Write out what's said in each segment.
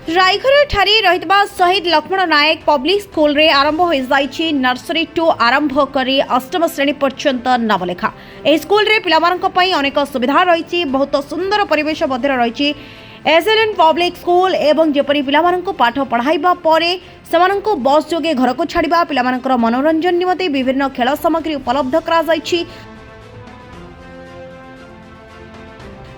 रायघर रहितबा शहीद लक्ष्मण नायक public school रे आरंभ हो जाइछि नर्सरी टू आरंभ करी अष्टम श्रेणी पर्यंत नामलेखा। एही स्कूल रे पिलामानक पई अनेक सुविधा रहिछि, बहुत सुंदर परिवेश मध्य रहिछि। एसएलएन पब्लिक स्कूल एवं जेपरी पिलामानक पाठ पढ़ाइबा परे सेमानक बस जोगे घर को छाड़िबा, पिलामानकर मनोरंजन निमते विभिन्न खेल सामग्री उपलब्ध करा जाइछि।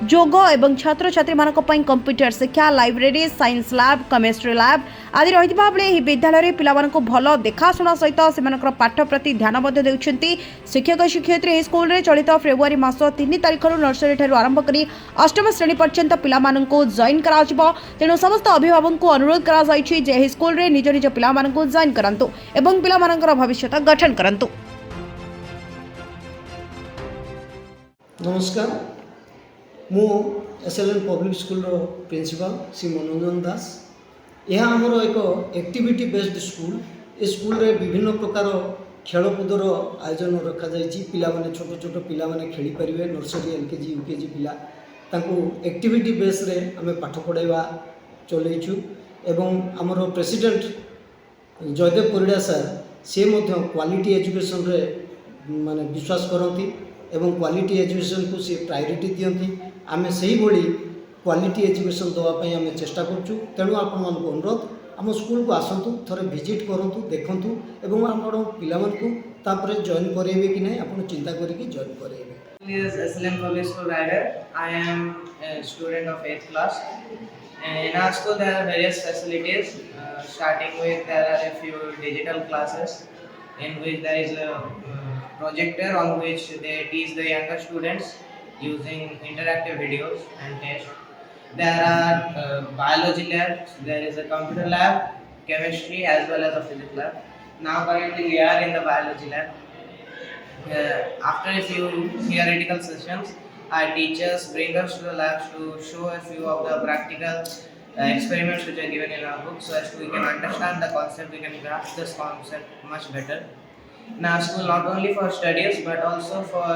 जोग एवं छात्र छात्री मानक पई कंप्यूटर शिक्षा, library, science lab, chemistry lab आदि रहितबा बेले एही विद्यालय रे पिलामानक भलो देखाशुणा सहित सेमानकर पाठ प्रति ध्यान मध्ये देउछन्ती। शिक्षक शिक्षयित्री एही स्कूल रे चलित फेब्रुआरी मास 3 तारिख नर्सरी ठारू आरंभ करी अष्टम श्रेणी पर्यंत पिलामानक जॉइन कराजिबो। तेणु समस्त अभिभावक को अनुरोध करा जाइछि जे एही स्कूल रे निज निज पिलामानक जॉइन करंतु एवं पिलामानकर भविष्य गठन करंतु। नमस्कार, मु SLN public school principal Shri Manoranjan Das. यह आमर एक एक्टिविटी बेस्ड स्कूल। ए स्कूल रे विभिन्न प्रकार खेलकूदर आयोजन रखा जाइछि। पिला माने छोट छोट पिला माने खेली परिवे, नर्सरी एलकेजी यूकेजी पिला तांको एक्टिविटी बेस रे आमे पाठ पढ़ाइबा चलैछु। एवं आमर प्रेसिडेंट जयदेव परिड़ा सर से मध्य क्वालिटी एजुकेशन रे माने विश्वास करती एवं क्वालिटी एजुकेशन को सी प्रायोरिटी दियंती। आमे सही भली क्वालिटी एजुकेशन दवाई आमे चेष्टा करछु। तेणु आपण मान को अनुरोध आम स्कूल को आसतु, थोड़े विजिट करंतु, देखंतु एवं आपण पिला मान को तापरे जॉइन करेबे कि नहीं आपण चिंता करिकि जॉइन करेबे। Is SLM Public School Rider. I am a student of 8th class. In our school there are various facilities. Starting with there are a few digital classes in which there is a projector on which they teach the younger students using interactive videos and tests. There are biology labs. There is a computer lab, chemistry as well as a physics lab. Now currently we are in the biology lab. After a few theoretical sessions, our teachers bring us to the labs to show a few of the practical experiments which are given in our book, so as we can understand the concept, we can grasp this concept much better. In our school, not only for studies but also for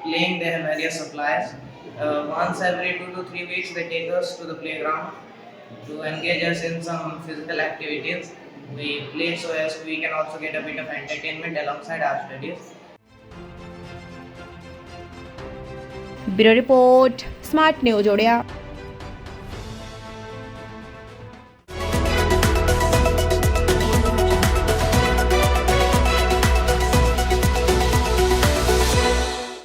playing, they have various supplies. Once every 2 to 3 weeks, they take us to the playground to engage us in some physical activities. We play so as we can also get a bit of entertainment alongside our studies. Bureau report, smart news Odia.